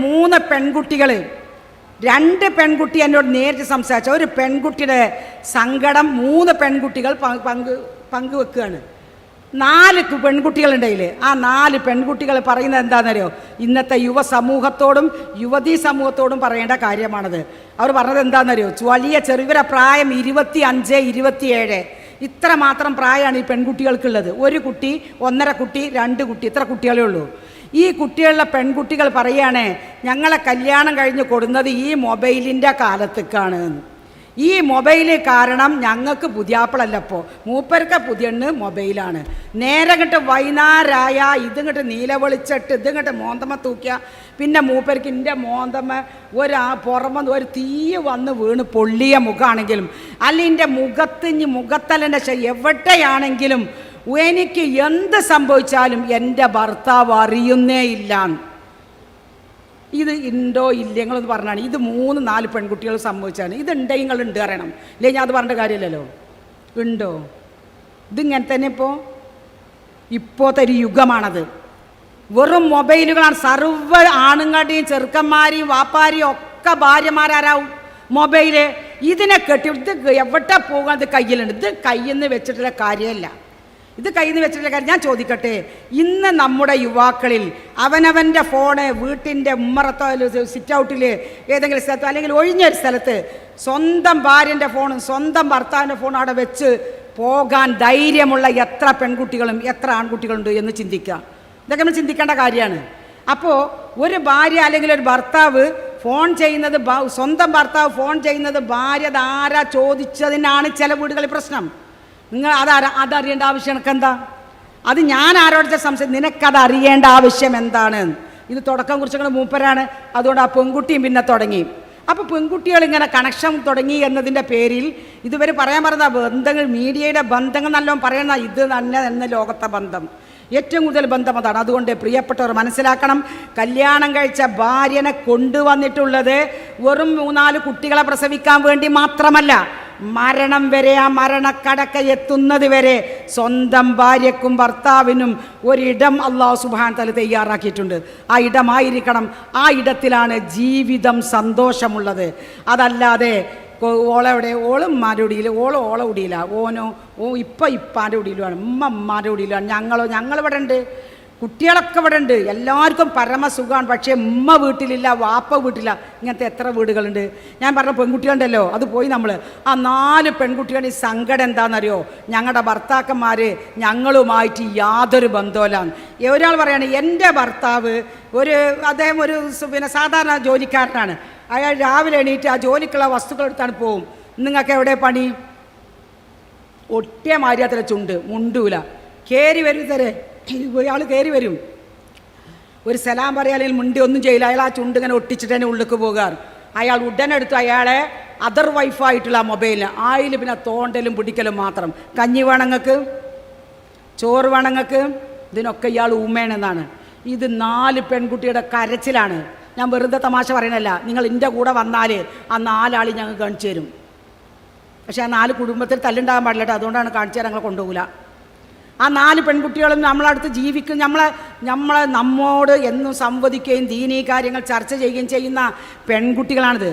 3 പെൺകുട്ടികൾ, 2 പെൺകുട്ടി എന്നോട് നേരിട്ട് സംസാരിച്ച ഒരു പെൺകുട്ടിയുടെ സങ്കടം 3 പെൺകുട്ടികൾ പങ്കുവെക്കുകയാണ്. 4 പെൺകുട്ടികളുണ്ടെങ്കിൽ ആ 4 പെൺകുട്ടികൾ പറയുന്നത് എന്താണെന്നറിയോ? ഇന്നത്തെ യുവസമൂഹത്തോടും യുവതീ സമൂഹത്തോടും പറയേണ്ട കാര്യമാണത്. അവർ പറഞ്ഞത് എന്താണെന്നറിയോ? വലിയ ചെറുവിര പ്രായം 25, 27 ഇത്ര മാത്രം പ്രായമാണ് ഈ പെൺകുട്ടികൾക്കുള്ളത്. 1 കുട്ടി, 1.5 കുട്ടി, 2 കുട്ടി, ഇത്ര കുട്ടികളേ ഉള്ളൂ. ഈ കുട്ടികളുടെ പെൺകുട്ടികൾ പറയുകയാണ്, ഞങ്ങളെ കല്യാണം കഴിഞ്ഞ് കൊടുക്കുന്നത് ഈ മൊബൈലിൻ്റെ കാലത്തേക്കാണ്. ഈ മൊബൈൽ കാരണം ഞങ്ങൾക്ക് പുതിയാപ്പിളല്ലപ്പോൾ, മൂപ്പർക്ക് പുതിയണ്ണ് മൊബൈലാണ്. നേരെ ഇങ്ങോട്ട് വൈകുന്നേരമായ ഇതിങ്ങോട്ട് നീലവെളിച്ചിട്ട് ഇതിങ്ങോട്ട് മോന്തമ്മ തൂക്കിയ പിന്നെ മൂപ്പർക്ക് എൻ്റെ മോന്തമ്മ പുറമെ ഒരു തീ വന്ന് വീണ് പൊള്ളിയ മുഖമാണെങ്കിലും അല്ലെങ്കിൽ എൻ്റെ മുഖത്തലൻ്റെ എവിടെയാണെങ്കിലും എനിക്ക് എന്ത് സംഭവിച്ചാലും എൻ്റെ ഭർത്താവ് അറിയുന്നേ ഇല്ല. ഇത് ഉണ്ടോ ഇല്ല നിങ്ങളൊന്ന് പറഞ്ഞാണ്. ഇത് 3-4 പെൺകുട്ടികൾ സംഭവിച്ചാണ്. ഇതുണ്ടെങ്കിൽ നിങ്ങൾ ഉണ്ട് അറിയണം, ഇല്ലേ ഞാൻ അത് പറഞ്ഞ കാര്യമില്ലല്ലോ. ഉണ്ടോ? ഇതിങ്ങനെ തന്നെ ഇപ്പോഴത്തെ ഒരു യുഗമാണത്. വെറും മൊബൈലുകളാണ്. സർവ്വ ആണുങ്ങളുടെയും ചെറുക്കന്മാരെയും വാപ്പാരെയും ഒക്കെ ഭാര്യമാരാരാവും മൊബൈല്. ഇതിനെ കെട്ടി ഇത് എവിടെ പോകുന്നത് കയ്യിലുണ്ട്. ഇത് കയ്യിൽ നിന്ന് വെച്ചിട്ടുള്ള കാര്യമല്ല. ഇത് കയ്യിൽ നിന്ന് വെച്ചിട്ടുള്ള കാര്യം. ഞാൻ ചോദിക്കട്ടെ, ഇന്ന് നമ്മുടെ യുവാക്കളിൽ അവനവൻ്റെ ഫോണ് വീട്ടിൻ്റെ ഉമ്മറത്തോ സിറ്റ് ഔട്ടിൽ ഏതെങ്കിലും സ്ഥലത്തോ അല്ലെങ്കിൽ ഒഴിഞ്ഞൊരു സ്ഥലത്ത് സ്വന്തം ഭാര്യൻ്റെ ഫോണും സ്വന്തം ഭർത്താവിൻ്റെ ഫോണും അവിടെ വെച്ച് പോകാൻ ധൈര്യമുള്ള എത്ര പെൺകുട്ടികളും എത്ര ആൺകുട്ടികളുണ്ട് എന്ന് ചിന്തിക്കുക. ഇതൊക്കെ നമ്മൾ ചിന്തിക്കേണ്ട കാര്യമാണ്. അപ്പോൾ ഒരു ഭാര്യ അല്ലെങ്കിൽ ഒരു ഭർത്താവ് ഫോൺ ചെയ്യുന്നത്, സ്വന്തം ഭർത്താവ് ഫോൺ ചെയ്യുന്നത് ഭാര്യ ആരാ ചോദിച്ചതിനാണ് ചില വീടുകളിൽ പ്രശ്നം. നിങ്ങൾ അതറിയേണ്ട ആവശ്യം എനിക്കെന്താ? അത് ഞാൻ ആരോട് സംശയം, നിനക്കത് അറിയേണ്ട ആവശ്യം എന്താണ്? ഇത് തുടക്കം കുറിച്ചുകൊണ്ട് മൂപ്പരാണ്. അതുകൊണ്ട് ആ പെൺകുട്ടിയും പിന്നെ തുടങ്ങി. അപ്പോൾ പെൺകുട്ടികൾ ഇങ്ങനെ കണക്ഷൻ തുടങ്ങി എന്നതിൻ്റെ പേരിൽ ഇതുവരെ പറയാൻ പറഞ്ഞ ബന്ധങ്ങൾ, മീഡിയയുടെ ബന്ധങ്ങൾ നല്ലോണം പറയണ ഇത് തന്നെ എന്ന ലോകത്തെ ബന്ധം ഏറ്റവും കൂടുതൽ ബന്ധം അതാണ്. അതുകൊണ്ട് പ്രിയപ്പെട്ടവർ മനസ്സിലാക്കണം, കല്യാണം കഴിച്ച ഭാര്യനെ കൊണ്ടുവന്നിട്ടുള്ളത് വെറും 3-4 കുട്ടികളെ പ്രസവിക്കാൻ വേണ്ടി മാത്രമല്ല, മരണം വരെ, ആ മരണക്കടക്ക എത്തുന്നത് വരെ സ്വന്തം ഭാര്യക്കും ഭർത്താവിനും ഒരിടം അല്ലാഹു സുബ്ഹാനഹു തആല തയ്യാറാക്കിയിട്ടുണ്ട്. ആ ഇടമായിരിക്കണം, ആ ഇടത്തിലാണ് ജീവിതം സന്തോഷമുള്ളത്. അതല്ലാതെ ഓളെവിടെ, ഓളുമ്മാരുടെ ഉടിയിൽ, ഓളെ ഉടിയില്ല, ഇപ്പാൻ്റെ ഉടിയിലുമാണ്, ഉമ്മാൻ്റെ ഉടിയിലാണ്, ഞങ്ങളിവിടെ ഉണ്ട്, കുട്ടികളൊക്കെ ഇവിടെ ഉണ്ട്, എല്ലാവർക്കും പരമസുഖമാണ്. പക്ഷേ ഉമ്മ വീട്ടിലില്ല, വാപ്പ വീട്ടിലില്ല. ഇങ്ങനത്തെ എത്ര വീടുകളുണ്ട്? ഞാൻ പറഞ്ഞ പെൺകുട്ടികളുണ്ടല്ലോ, അത് പോയി നമ്മൾ ആ 4 പെൺകുട്ടികളുടെ സങ്കടം എന്താണെന്നറിയോ? ഞങ്ങളുടെ ഭർത്താക്കന്മാർ ഞങ്ങളുമായിട്ട് യാതൊരു ബന്ധവുമില്ലാന്ന്. ഒരാൾ പറയാണ്, എൻ്റെ ഭർത്താവ് അദ്ദേഹം ഒരു സാധാരണ ജോലിക്കാരനാണ്. അയാൾ രാവിലെ എണീറ്റ് ആ ജോലിക്കുള്ള വസ്തുക്കൾ എടുത്താണ് പോവും. നിങ്ങൾക്ക് എവിടെ പണി? ഒട്ടിയ മാരിയാത്ര ചുണ്ട് മുണ്ടൂല, കയറി വരും തരേ അയാൾ കയറി വരും, ഒരു സലാം പറയാല്ലെങ്കിൽ മുണ്ടി ഒന്നും ചെയ്യില്ല. അയാൾ ആ ചുണ്ട് ഇങ്ങനെ ഒട്ടിച്ചിട്ട് തന്നെ ഉള്ളിലേക്ക് പോകാറ്. അയാൾ ഉടനെടുത്ത് അയാളെ അതർ വൈഫായിട്ടുള്ള മൊബൈലിന് ആയിൽ പിന്നെ തോണ്ടലും പിടിക്കലും മാത്രം. കഞ്ഞി വേണങ്ങൾക്ക്, ചോറ് വേണങ്ങൾക്ക്, ഇതിനൊക്കെ ഇയാൾ ഊമേണെന്നാണ്. ഇത് 4 പെൺകുട്ടിയുടെ കരച്ചിലാണ്. ഞാൻ വെറുതെ തമാശ പറയണല്ല. നിങ്ങൾ എൻ്റെ കൂടെ വന്നാൽ ആ 4 ആൾ ഞങ്ങൾ കാണിച്ചു തരും. പക്ഷേ ആ 4 കുടുംബത്തിൽ തല്ലുണ്ടാകാൻ പാടില്ല കേട്ടോ. അതുകൊണ്ടാണ് കാണിച്ചു തരാൻ ഞങ്ങൾ കൊണ്ടുപോകില്ല. ആ 4 പെൺകുട്ടികളും നമ്മളടുത്ത് ജീവിക്കും, നമ്മോട് എന്നും സംവദിക്കുകയും ദീനീ കാര്യങ്ങൾ ചർച്ച ചെയ്യുകയും ചെയ്യുന്ന പെൺകുട്ടികളാണിത്.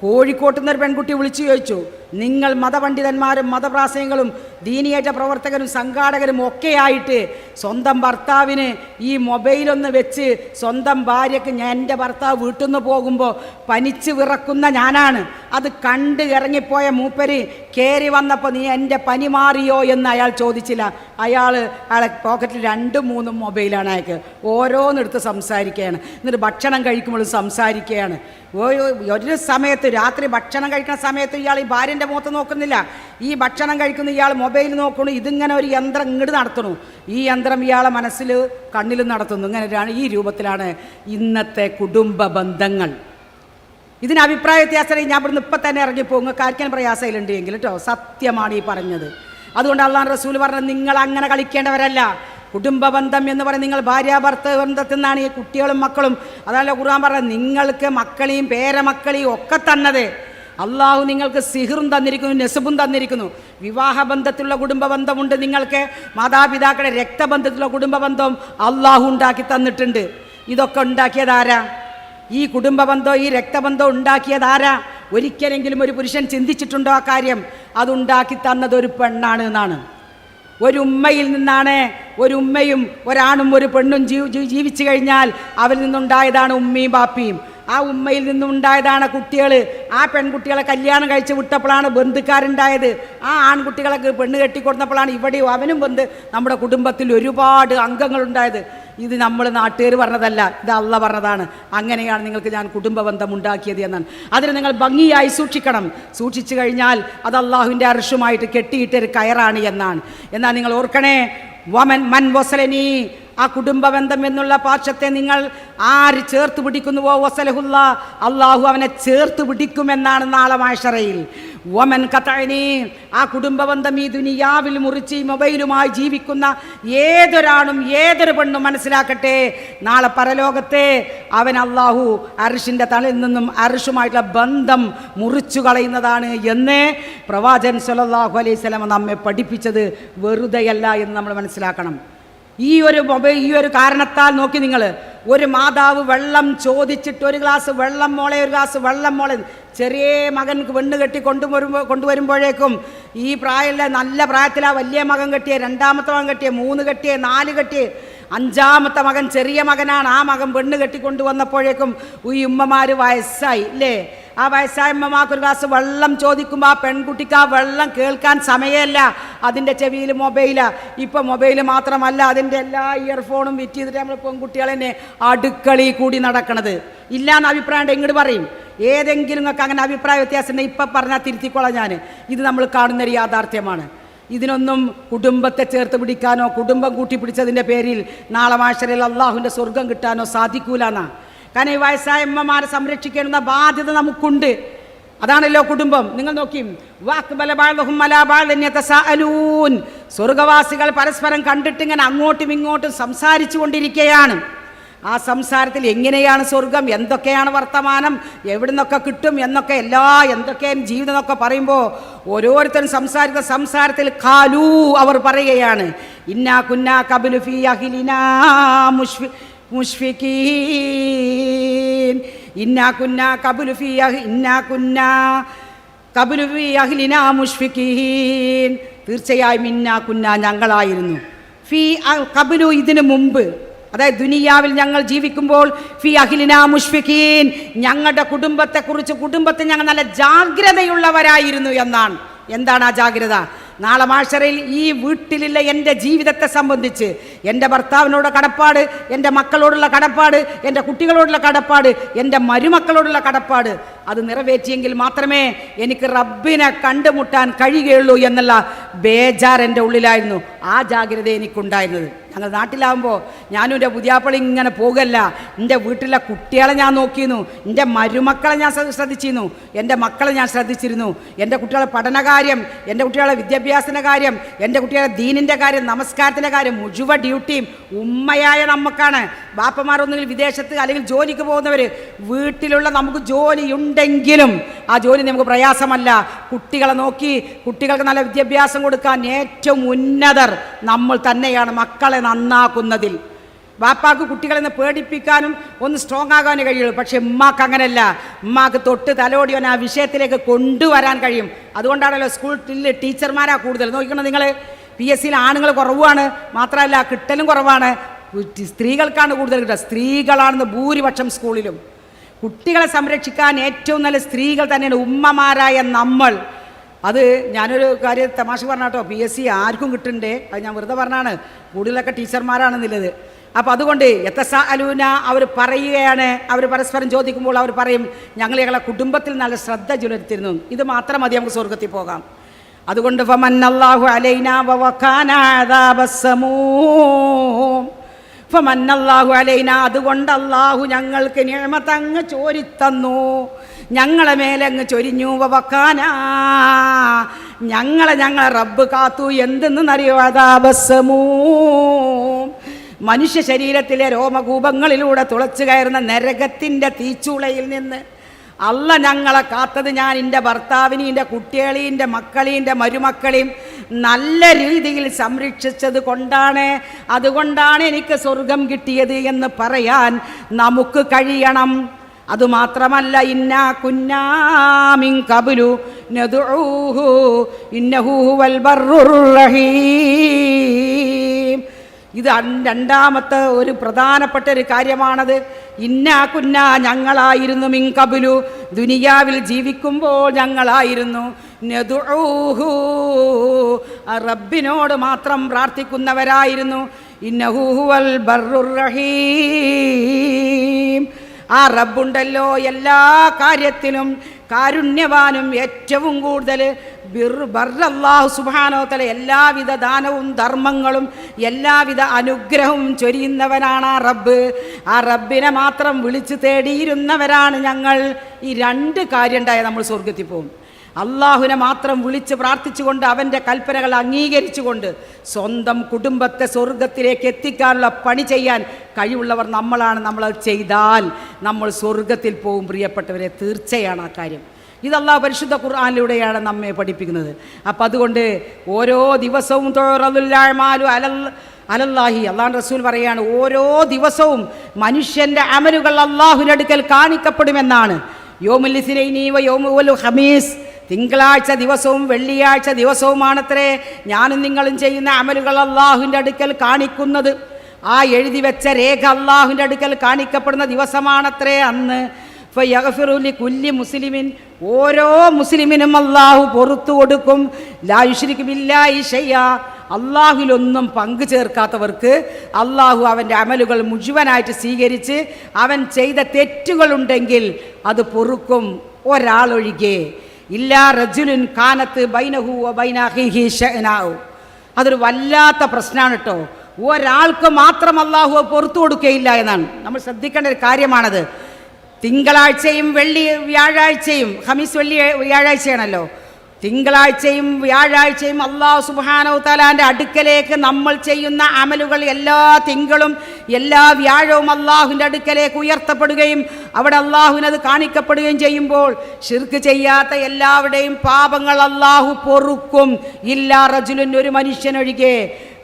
കോഴിക്കോട്ട് നിന്നൊരു പെൺകുട്ടി വിളിച്ചു ചോദിച്ചു, നിങ്ങൾ മതപണ്ഡിതന്മാരും മതപ്രാസംഗികളും ദീനിയേറ്റ പ്രവർത്തകരും സംഘാടകരും ഒക്കെയായിട്ട് സ്വന്തം ഭർത്താവിന് ഈ മൊബൈലൊന്ന് വെച്ച് സ്വന്തം ഭാര്യയ്ക്ക്, എൻ്റെ ഭർത്താവ് വീട്ടിൽ നിന്ന് പോകുമ്പോൾ പനിച്ച് വിറക്കുന്ന ഞാനാണ്, അത് കണ്ട് ഇറങ്ങിപ്പോയ മൂപ്പര് കയറി വന്നപ്പോൾ നീ എൻ്റെ പനി മാറിയോ എന്ന് അയാൾ ചോദിച്ചില്ല. അയാളെ പോക്കറ്റിൽ 2-3 മൊബൈലാണ് അയാൾക്ക്. ഓരോന്നെടുത്ത് സംസാരിക്കുകയാണ്. എന്നിട്ട് ഭക്ഷണം കഴിക്കുമ്പോഴും സംസാരിക്കുകയാണ്. ഒരു സമയത്ത് രാത്രി ഭക്ഷണം കഴിക്കുന്ന സമയത്ത് ഇയാൾ ഈ ഭാര്യൻ്റെ മുഖത്ത് നോക്കുന്നില്ല, ഈ ഭക്ഷണം കഴിക്കുന്ന ഇയാൾ മൊബൈൽ നോക്കണു. ഇതിങ്ങനെ ഒരു യന്ത്രം ഇങ്ങോട്ട് നടത്തണു, ഈ യന്ത്രം ഇയാളെ മനസ്സിൽ കണ്ണിലും നടത്തുന്നു. ഇങ്ങനെ ഈ രൂപത്തിലാണ് ഇന്നത്തെ കുടുംബ ബന്ധങ്ങൾ. ഇതിന് അഭിപ്രായ വ്യത്യാസം ഞാൻ ഇവിടുന്ന് ഇപ്പം തന്നെ ഇറങ്ങിപ്പോകും, നിങ്ങൾക്ക് ആർക്കും പ്രയാസയിലുണ്ട് എങ്കിൽ കേട്ടോ. സത്യമാണ് ഈ പറഞ്ഞത്. അതുകൊണ്ട് അല്ലാഹു റസൂൽ പറഞ്ഞത്, നിങ്ങൾ അങ്ങനെ കളിക്കേണ്ടവരല്ല. കുടുംബ ബന്ധം എന്ന് പറയുന്നത് നിങ്ങൾ ഭാര്യാഭർത്തൃ ബന്ധത്തിൽ നിന്നാണ് ഈ കുട്ടികളും മക്കളും. അതല്ല ഖുർആൻ പറഞ്ഞത്, നിങ്ങൾക്ക് മക്കളെയും പേരമക്കളെയും ഒക്കെ തന്നത് അള്ളാഹു നിങ്ങൾക്ക് സിഹറും തന്നിരിക്കുന്നു, നെസബും തന്നിരിക്കുന്നു. വിവാഹബന്ധത്തിലുള്ള കുടുംബ ബന്ധമുണ്ട് നിങ്ങൾക്ക്, മാതാപിതാക്കളുടെ രക്തബന്ധത്തിലുള്ള കുടുംബ ബന്ധവും അള്ളാഹു ഉണ്ടാക്കി തന്നിട്ടുണ്ട്. ഇതൊക്കെ ഉണ്ടാക്കിയതാരാ? ഈ കുടുംബബന്ധം, ഈ രക്തബന്ധം ഉണ്ടാക്കിയതാരാ? ഒരിക്കലെങ്കിലും ഒരു പുരുഷൻ ചിന്തിച്ചിട്ടുണ്ടോ ആ കാര്യം? അതുണ്ടാക്കി തന്നത് ഒരു പെണ്ണാണ് എന്നാണ്. ഒരു ഉമ്മയിൽ നിന്നാണ്. ഒരു ഉമ്മയും ഒരാണും ഒരു പെണ്ണും ജീവിച്ചു കഴിഞ്ഞാൽ അവരിൽ നിന്നുണ്ടായതാണ് ഉമ്മയും ബാപ്പിയും. ആ ഉമ്മയിൽ നിന്നുണ്ടായതാണ് കുട്ടികൾ. ആ പെൺകുട്ടികളെ കല്യാണം കഴിച്ച് വിട്ടപ്പോഴാണ് ബന്ധുക്കാരുണ്ടായത്. ആ ആൺകുട്ടികളൊക്കെ പെണ്ണ് കെട്ടിക്കൊടുത്തപ്പോഴാണ് ഇവിടെയും അവനും നമ്മുടെ കുടുംബത്തിൽ ഒരുപാട് അംഗങ്ങളുണ്ടായത്. ഇത് നമ്മൾ നാട്ടുകാർ പറഞ്ഞതല്ല, ഇത് അള്ള പറഞ്ഞതാണ്. അങ്ങനെയാണ് നിങ്ങൾക്ക് ഞാൻ കുടുംബബന്ധം ഉണ്ടാക്കിയത് എന്നാണ്. അതിന് നിങ്ങൾ ഭംഗിയായി സൂക്ഷിക്കണം. സൂക്ഷിച്ചു കഴിഞ്ഞാൽ അത് അള്ളാഹുവിൻ്റെ അർശുമായിട്ട് കെട്ടിയിട്ടൊരു കയറാണ് എന്നാണ്. എന്നാൽ നിങ്ങൾ ഓർക്കണേ, വമൻ മൻ വസലനി, ആ കുടുംബബന്ധം എന്നുള്ള പാശത്തെ നിങ്ങൾ ആര് ചേർത്ത് പിടിക്കുന്നുവോ വസലഹുല്ല, അള്ളാഹു അവനെ ചേർത്ത് പിടിക്കുമെന്നാണ് നാളെ മഹ്ശറയിൽ. വമൻ ഖതഅനി, ആ കുടുംബബന്ധം ഈ ദുനിയാവിൽ മുറിച്ച് ഈ മൊബൈലുമായി ജീവിക്കുന്ന ഏതൊരാണും ഏതൊരു പെണ്ണും മനസ്സിലാക്കട്ടെ, നാളെ പരലോകത്തെ അവൻ അള്ളാഹു അർശിൻ്റെ തലയിൽ നിന്നും അർശുമായിട്ടുള്ള ബന്ധം മുറിച്ചു കളയുന്നതാണ് എന്ന് പ്രവാചകൻ സ്വല്ലല്ലാഹു അലൈഹി വസല്ലം നമ്മെ പഠിപ്പിച്ചത് വെറുതെയല്ല എന്ന് നമ്മൾ മനസ്സിലാക്കണം. ഈ ഒരു കാരണത്താൽ നോക്കി നിങ്ങൾ, ഒരു മാതാവ് വെള്ളം ചോദിച്ചിട്ട് ഒരു ഗ്ലാസ് വെള്ളം മോളെ, ഒരു ഗ്ലാസ് വെള്ളം മോളെ, ചെറിയ മകൻ പെണ്ണ് കെട്ടി കൊണ്ടുവരുമ്പോഴേക്കും ഈ പ്രായമുള്ള നല്ല പ്രായത്തിലാണ് വലിയ മകൻ കെട്ടിയ, രണ്ടാമത്തെ മകൻ കെട്ടിയ, 3 കെട്ടിയ, 4 കെട്ടിയ, 5ാമത്തെ മകൻ ചെറിയ മകനാണ്. ആ മകൻ പെണ്ണ് കെട്ടിക്കൊണ്ടുവന്നപ്പോഴേക്കും ഈ ഉമ്മമാർ വയസ്സായി ഇല്ലേ? ആ വയസ്സായ ഉമ്മമാർക്ക് ഒരു ഗ്ലാസ് വെള്ളം ചോദിക്കുമ്പോൾ ആ പെൺകുട്ടിക്ക് ആ വെള്ളം കേൾക്കാൻ സമയമല്ല, അതിൻ്റെ ചെവിയിൽ മൊബൈലാണ്. ഇപ്പം മൊബൈൽ മാത്രമല്ല, അതിൻ്റെ എല്ലാ ഇയർഫോണും വിറ്റ് ചെയ്തിട്ട് നമ്മൾ പെൺകുട്ടികൾ തന്നെ അടുക്കളയിൽ കൂടി നടക്കണത്. ഇല്ലയെന്ന് അഭിപ്രായം ഇങ്ങോട്ട് പറയും. ഏതെങ്കിലും നിങ്ങൾക്ക് അങ്ങനെ അഭിപ്രായ വ്യത്യാസം ഉണ്ടെങ്കിൽ ഇപ്പം പറഞ്ഞാൽ തിരുത്തിക്കൊള്ളാം ഞാൻ. ഇത് നമ്മൾ കാണുന്നൊരു യാഥാർത്ഥ്യമാണ്. ഇതിനൊന്നും കുടുംബത്തെ ചേർത്ത് പിടിക്കാനോ കുടുംബം കൂട്ടിപ്പിടിച്ചതിൻ്റെ പേരിൽ നാളെ മഹ്ശറിൽ അള്ളാഹുവിൻ്റെ സ്വർഗം കിട്ടാനോ സാധിക്കൂലെന്നാ. കാരണം ഈ വയസ്സായ അമ്മമാരെ സംരക്ഷിക്കേണ്ടുന്ന ബാധ്യത നമുക്കുണ്ട്. അതാണല്ലോ കുടുംബം. നിങ്ങൾ നോക്കി, സ്വർഗവാസികൾ പരസ്പരം കണ്ടിട്ട് ഇങ്ങനെ അങ്ങോട്ടും ഇങ്ങോട്ടും സംസാരിച്ചു കൊണ്ടിരിക്കുകയാണ്. ആ സംസാരത്തിൽ എങ്ങനെയാണ് സ്വർഗം, എന്തൊക്കെയാണ് വർത്തമാനം, എവിടെ നിന്നൊക്കെ കിട്ടും എന്നൊക്കെ എന്തൊക്കെയാണ് ജീവിതം എന്നൊക്കെ പറയുമ്പോൾ ഓരോരുത്തരും സംസാരിക്കുന്ന സംസാരത്തിൽ ഖാലൂ, അവർ പറയുകയാണ്, ഇന്നാ കുന്നാ ഖബ്ലു ഫീ അഹ്ലിനാ മുഷ്ഫിഖീൻ, ഇന്നാ കുന്നാ ഖബ്ലു ഫീ അഹ്ലിനാ മുഷ്ഫിഖീൻ, തീർച്ചയായും ഇന്നാ കുന്നാ ഞങ്ങളായിരുന്നു, ഫീ ഖബ്ലു ഇതിനു മുമ്പ്, അതായത് ദുനിയാവിൽ ഞങ്ങൾ ജീവിക്കുമ്പോൾ, ഫി അഹ്ലിനാ മുഷ്ഫിഖീൻ ഞങ്ങളുടെ കുടുംബത്തെ ഞങ്ങൾ നല്ല ജാഗ്രതയുള്ളവരായിരുന്നു എന്നാണ്. എന്താണ് ആ ജാഗ്രത? നാളെ മഹ്ശറിൽ ഈ വീട്ടിലുള്ള എൻ്റെ ജീവിതത്തെ സംബന്ധിച്ച്, എൻ്റെ ഭർത്താവിനോടുള്ള കടപ്പാട്, എൻ്റെ മക്കളോടുള്ള കടപ്പാട്, എൻ്റെ കുട്ടികളോടുള്ള കടപ്പാട്, എൻ്റെ മരുമക്കളോടുള്ള കടപ്പാട്, അത് നിറവേറ്റിയെങ്കിൽ മാത്രമേ എനിക്ക് റബ്ബിനെ കണ്ടുമുട്ടാൻ കഴിയുകയുള്ളൂ എന്നുള്ള ബേജാർ എൻ്റെ ഉള്ളിലായിരുന്നു. ആ ജാഗ്രത എനിക്കുണ്ടായിരുന്നത്. ഞങ്ങൾ നാട്ടിലാകുമ്പോൾ ഞാനും എൻ്റെ പുതിയാപ്പളി ഇങ്ങനെ പോകല്ല, എൻ്റെ വീട്ടിലെ കുട്ടികളെ ഞാൻ നോക്കിയിരുന്നു, എൻ്റെ മരുമക്കളെ ഞാൻ ശ്രദ്ധിച്ചിരുന്നു, എൻ്റെ മക്കളെ ഞാൻ ശ്രദ്ധിച്ചിരുന്നു, എൻ്റെ കുട്ടികളെ പഠനകാര്യം, എൻ്റെ കുട്ടികളെ വിദ്യാഭ്യാസത്തിൻ്റെ കാര്യം, എൻ്റെ കുട്ടികളെ ദീനിൻ്റെ കാര്യം, നമസ്കാരത്തിൻ്റെ കാര്യം, മുഴുവൻ ഡ്യൂട്ടിയും ഉമ്മയായ നമുക്കാണ്. ബാപ്പമാരൊന്നുകിൽ വിദേശത്ത് അല്ലെങ്കിൽ ജോലിക്ക് പോകുന്നവർ, വീട്ടിലുള്ള നമുക്ക് ജോലിയുണ്ടെങ്കിലും ആ ജോലി നമുക്ക് പ്രയാസമല്ല. കുട്ടികളെ നോക്കി കുട്ടികൾക്ക് നല്ല വിദ്യാഭ്യാസം കൊടുക്കാൻ ഏറ്റവും ഉന്നതർ നമ്മൾ തന്നെയാണ്, മക്കളെ നന്നാക്കുന്നതിൽ. ബാപ്പാക്ക് കുട്ടികളെ നിന്ന് പേടിപ്പിക്കാനും ഒന്ന് സ്ട്രോങ് ആകാനേ കഴിയുള്ളൂ. പക്ഷെ ഉമ്മാക്ക് അങ്ങനെയല്ല. ഉമ്മാക്ക് തൊട്ട് തലോടിയോൻ ആ വിഷയത്തിലേക്ക് കൊണ്ടുവരാൻ കഴിയും. അതുകൊണ്ടാണല്ലോ സ്കൂളിൽ ടീച്ചർമാരാ കൂടുതൽ. നോക്കണം നിങ്ങൾ, PSCയിൽ ആണുങ്ങൾ കുറവാണ്, മാത്രമല്ല കിട്ടലും കുറവാണ്, സ്ത്രീകൾക്കാണ് കൂടുതൽ കിട്ടുക. സ്ത്രീകളാണെന്ന് ഭൂരിപക്ഷം സ്കൂളിലും. കുട്ടികളെ സംരക്ഷിക്കാൻ ഏറ്റവും നല്ല സ്ത്രീകൾ തന്നെയാണ്, ഉമ്മമാരായ നമ്മൾ. അത് ഞാനൊരു കാര്യം തമാശ പറഞ്ഞാട്ടോ, PSC ആർക്കും കിട്ടണ്ടേ, അത് ഞാൻ വെറുതെ പറഞ്ഞാണ്, കൂടുതലൊക്കെ ടീച്ചർമാരാണെന്നുള്ളത്. അപ്പോൾ അതുകൊണ്ട് യതസഅലൂന അവർ പറയുകയാണ്, അവർ പരസ്പരം ചോദിക്കുമ്പോൾ അവർ പറയും, ഞങ്ങളെ കുടുംബത്തിൽ നല്ല ശ്രദ്ധ പുലർത്തിയിരുന്നു, ഇത് മാത്രം മതി നമുക്ക് സ്വർഗത്തിൽ പോകാം. അതുകൊണ്ട് ഫമന്നല്ലാഹു അലൈനാ വവഖാന അദാബസ്സമൂം, ഫമന്നല്ലാഹു അലൈനാ, അതുകൊണ്ട് അല്ലാഹു ഞങ്ങൾക്ക് നിഅമത്ത് അങ്ങ് ചോരിത്തന്നു, ഞങ്ങളെ മേലെ അങ്ങ് ചൊരിഞ്ഞു. വവഖാന ഞങ്ങളെ റബ്ബ് കാത്തു. എന്തെന്നറിയോ? അദാബസ്സമൂം, മനുഷ്യ ശരീരത്തിലെ രോമകൂപങ്ങളിലൂടെ തുളച്ചു കയറുന്ന നരകത്തിൻ്റെ തീച്ചൂളയിൽ നിന്ന് അല്ല ഞങ്ങളെ കാത്തത്. ഞാൻ എൻ്റെ ഭർത്താവിനെയും എൻ്റെ കുട്ടികളെയും എൻ്റെ മക്കളെയും എൻ്റെ മരുമക്കളെയും നല്ല രീതിയിൽ സംരക്ഷിച്ചത് കൊണ്ടാണ്, അതുകൊണ്ടാണ് എനിക്ക് സ്വർഗം കിട്ടിയത് എന്ന് പറയാൻ നമുക്ക് കഴിയണം. അതുമാത്രമല്ല, ഇന്നാ കുന്നാ മിൻ ഖബ്ലു നദ്ഉഹു ഇന്നഹു ഹുവൽ ബർറുർ റഹീം. ഇത് രണ്ടാമത്തെ ഒരു പ്രധാനപ്പെട്ട ഒരു കാര്യമാണത്. ഇന്നാ കുന്നാ, ഞങ്ങളായിരുന്നു, മിൻ ഖബ്ലു, ദുനിയാവിൽ ജീവിക്കുമ്പോൾ ഞങ്ങളായിരുന്നു, നദ്ഉഹു, റബ്ബിനോട് മാത്രം പ്രാർത്ഥിക്കുന്നവരായിരുന്നു, ഇന്നഹു ഹുവൽ ബർറുർ റഹീം. ആ റബ്ബുണ്ടല്ലോ എല്ലാ കാര്യത്തിലും കാരുണ്യവാനും ഏറ്റവും കൂടുതൽ അല്ലാഹു സുബ്ഹാനഹു വ തആല എല്ലാവിധ ദാനവും ധർമ്മങ്ങളും എല്ലാവിധ അനുഗ്രഹവും ചൊരിയുന്നവനാണ് ആ റബ്ബ്. ആ റബ്ബിനെ മാത്രം വിളിച്ചു തേടിയിരുന്നവരാണ് ഞങ്ങൾ. ഈ രണ്ട് കാര്യം ഉണ്ടായാൽ നമ്മൾ സ്വർഗത്തിൽ പോകും. അള്ളാഹുവിനെ മാത്രം വിളിച്ച് പ്രാർത്ഥിച്ചുകൊണ്ട് അവൻ്റെ കൽപ്പനകൾ അംഗീകരിച്ചുകൊണ്ട് സ്വന്തം കുടുംബത്തെ സ്വർഗത്തിലേക്ക് എത്തിക്കാനുള്ള പണി ചെയ്യാൻ കഴിവുള്ളവർ നമ്മളാണ്. നമ്മളത് ചെയ്താൽ നമ്മൾ സ്വർഗത്തിൽ പോകും പ്രിയപ്പെട്ടവരെ, തീർച്ചയാണ് ആ കാര്യം. ഇത് അള്ളാഹു പരിശുദ്ധ ഖുർആനിലൂടെയാണ് നമ്മെ പഠിപ്പിക്കുന്നത്. അപ്പം അതുകൊണ്ട് ഓരോ ദിവസവും അലല്ലാഹി, അള്ളാഹു റസൂൽ പറയാണ്, ഓരോ ദിവസവും മനുഷ്യൻ്റെ അമലുകൾ അള്ളാഹുവിൻ്റെ അടുക്കൽ കാണിക്കപ്പെടുമെന്നാണ്. യൗമുൽ ഇസ്നൈനി വ യൗമുൽ ഖമീസ്, തിങ്കളാഴ്ച ദിവസവും വെള്ളിയാഴ്ച ദിവസവുമാണത്രേ ഞാനും നിങ്ങളും ചെയ്യുന്ന അമലുകൾ അള്ളാഹുവിൻ്റെ അടുക്കൽ കാണിക്കുന്നത്. ആ എഴുതി വെച്ച രേഖ അള്ളാഹുവിൻ്റെ അടുക്കൽ കാണിക്കപ്പെടുന്ന ദിവസമാണത്രേ അന്ന്. ഫയഗ്ഫിറു ലികുല്ലി മുസ്ലിമിൻ, ഓരോ മുസ്ലിമിനും അള്ളാഹു പുറത്തു കൊടുക്കും. ലാ യുശ്രികു ബില്ലാഹി ഷൈഅ, അള്ളാഹുവിലൊന്നും പങ്കു ചേർക്കാത്തവർക്ക് അള്ളാഹു അവൻ്റെ അമലുകൾ മുഴുവനായിട്ട് സ്വീകരിച്ച് അവൻ ചെയ്ത തെറ്റുകളുണ്ടെങ്കിൽ അത് പൊറുക്കും, ഒരാളൊഴികെ. ഇല്ലാ റജുലുൻ കാനത്ത് ബൈനഹു വ ബൈന അഖീഹി ശഅനാഉ. അതൊരു വല്ലാത്ത പ്രശ്നമാണ് കേട്ടോ. ഒരാൾക്ക് മാത്രം അള്ളാഹു പുറത്തു കൊടുക്കുകയില്ല എന്നാണ്. നമ്മൾ ശ്രദ്ധിക്കേണ്ട ഒരു കാര്യമാണത്. തിങ്കളാഴ്ചയും വ്യാഴാഴ്ചയും, ഖമീസ് വെള്ളി വ്യാഴാഴ്ചയാണല്ലോ, തിങ്കളാഴ്ചയും വ്യാഴാഴ്ചയും അല്ലാഹു സുബ്ഹാനഹു വ തആലാന്റെ അടുക്കലേക്ക് നമ്മൾ ചെയ്യുന്ന അമലുകൾ എല്ലാ തിങ്കളും എല്ലാ വ്യാഴവും അള്ളാഹുവിൻ്റെ അടുക്കലേക്ക് ഉയർത്തപ്പെടുകയും അവിടെ അള്ളാഹുവിനത് കാണിക്കപ്പെടുകയും ചെയ്യുമ്പോൾ ശിർക്ക് ചെയ്യാത്ത എല്ലാവരുടെയും പാപങ്ങൾ അള്ളാഹു പൊറുക്കും. ഇല്ലാ റജുലുൻ, ഒരു മനുഷ്യനൊഴികെ.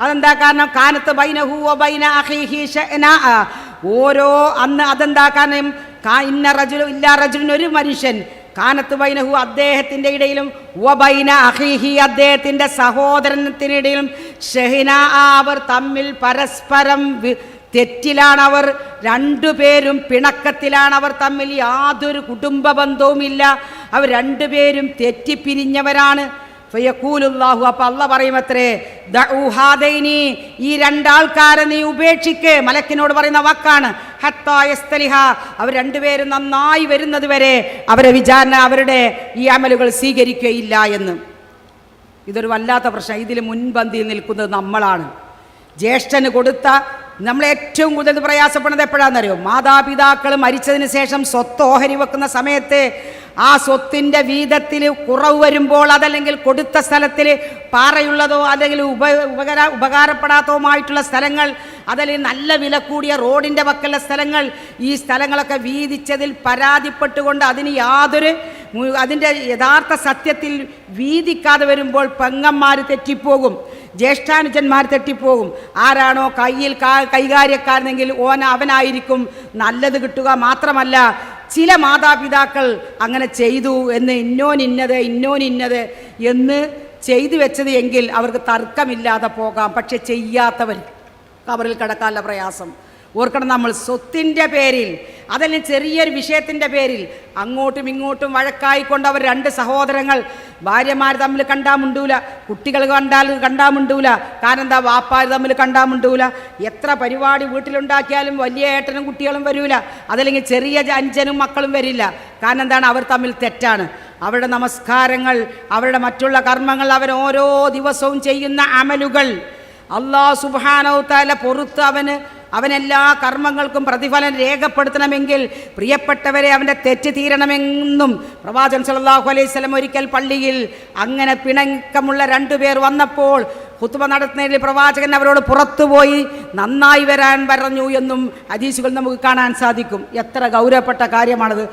അതെന്താ കാരണം? കാനത്ത് ബൈനഹു വ ബൈന അഖീഹി ശഅനാ, ഓരോ അന്ന് അതെന്താ കാരണം? ഇന്ന റജുലു, ഇല്ലാ റജുലുൻ, ഒരു മനുഷ്യൻ, കാനത്ത് ബൈനഹു, അദ്ദേഹത്തിൻ്റെ ഇടയിലും, വബൈന അഖീഹി, അദ്ദേഹത്തിൻ്റെ സഹോദരത്തിനിടയിലും, ഷഹ്നാ, അവർ തമ്മിൽ പരസ്പരം തെറ്റിലാണവർ, രണ്ടുപേരും പിണക്കത്തിലാണവർ തമ്മിൽ, യാതൊരു കുടുംബ ബന്ധവുമില്ല, അവർ രണ്ടുപേരും തെറ്റിപ്പിരിഞ്ഞവരാണ്. ഫയഖൂലുല്ലാഹു, അപ്പോൾ അല്ലാഹ് പറയുമത്രേ, ദഉ ഹാദൈനി, ഈ രണ്ടാൾക്കാരെ നീ ഉപേക്ഷിക്ക്. മലക്കിനോട് പറയുന്ന വാക്കാണ്. ഹത്താ യസ്തലിഹ, അവർ രണ്ടുപേരും നന്നായി വരുന്നത് വരെ അവരെ വിചാരണ, അവരുടെ ഈ അമലുകൾ സ്വീകരിക്കുകയില്ല എന്ന്. ഇതൊരു വല്ലാത്ത പ്രശ്നം. ഇതിൽ മുൻപന്തിയിൽ നിൽക്കുന്നത് നമ്മളാണ്. ജ്യേഷ്ഠന് കൊടുത്ത, നമ്മൾ ഏറ്റവും കൂടുതൽ പ്രയാസപ്പെടുന്നത് എപ്പോഴാണെന്നറിയോ? മാതാപിതാക്കൾ മരിച്ചതിന് ശേഷം സ്വത്ത് ഓഹരി വെക്കുന്ന സമയത്ത് ആ സ്വത്തിൻ്റെ വീതത്തിൽ കുറവ് വരുമ്പോൾ, അതല്ലെങ്കിൽ കൊടുത്ത സ്ഥലത്തിൽ പാറയുള്ളതോ അല്ലെങ്കിൽ ഉപകാരപ്പെടാത്തതുമായിട്ടുള്ള സ്ഥലങ്ങൾ, അതല്ലെങ്കിൽ നല്ല വില കൂടിയ റോഡിൻ്റെ പക്കലുള്ള സ്ഥലങ്ങൾ, ഈ സ്ഥലങ്ങളൊക്കെ വീതിച്ചതിൽ പരാതിപ്പെട്ടുകൊണ്ട് അതിൻ്റെ യഥാർത്ഥ സത്യത്തിൽ വീതിക്കാതെ വരുമ്പോൾ പെങ്ങന്മാർ തെറ്റിപ്പോകും, ജ്യേഷ്ഠാനുജന്മാർ തെറ്റിപ്പോകും. ആരാണോ കൈകാര്യക്കാരനെങ്കിൽ അവനായിരിക്കും നല്ലത് കിട്ടുക. മാത്രമല്ല, ചില മാതാപിതാക്കൾ അങ്ങനെ ചെയ്തു എന്ന് ഇന്നോനിന്നത് എന്ന് ചെയ്തു വെച്ചത് എങ്കിൽ അവർക്ക് തർക്കമില്ലാതെ പോകാം. പക്ഷെ ചെയ്യാത്തവർ കബറിൽ കിടക്കാനുള്ള പ്രയാസം ഓർക്കണം. നമ്മൾ സ്വത്തിൻ്റെ പേരിൽ, അതല്ലെങ്കിൽ ചെറിയൊരു വിഷയത്തിൻ്റെ പേരിൽ അങ്ങോട്ടും ഇങ്ങോട്ടും വഴക്കായിക്കൊണ്ട് അവർ രണ്ട് സഹോദരങ്ങൾ, ഭാര്യമാർ തമ്മിൽ കണ്ടാൽ മുണ്ടൂല, കുട്ടികൾ കണ്ടാൽ മുണ്ടൂല. കാരണം എന്താ? വാപ്പാർ തമ്മിൽ കണ്ടാൽ മുണ്ടൂല. എത്ര പരിപാടി വീട്ടിലുണ്ടാക്കിയാലും വലിയ ഏട്ടനും കുട്ടികളും വരൂല, അതല്ലെങ്കിൽ ചെറിയ അഞ്ചനും മക്കളും വരില്ല. കാരണം എന്താണ്? അവർ തമ്മിൽ തെറ്റാണ്. അവരുടെ നമസ്കാരങ്ങൾ, അവരുടെ മറ്റുള്ള കർമ്മങ്ങൾ, അവർ ഓരോ ദിവസവും ചെയ്യുന്ന അമലുകൾ അല്ലാഹു സുബ്ഹാനഹു വ തആല പൊറുത്ത് അവനെല്ലാ കർമ്മങ്ങൾക്കും പ്രതിഫലം രേഖപ്പെടുത്തണമെങ്കിൽ പ്രിയപ്പെട്ടവരെ അവൻ്റെ തെറ്റ് തീരണമെന്നും പ്രവാചകൻ സല്ലല്ലാഹു അലൈഹി വസല്ലം ഒരിക്കൽ പള്ളിയിൽ അങ്ങനെ പിണക്കമുള്ള രണ്ടുപേർ വന്നപ്പോൾ ഖുത്ബ നടത്തുന്നതിൽ പ്രവാചകൻ അവരോട് പുറത്തുപോയി നന്നായി വരാൻ പറഞ്ഞു എന്നും ഹദീസുകൾ നമുക്ക് കാണാൻ സാധിക്കും. എത്ര ഗൗരവപ്പെട്ട കാര്യമാണത്.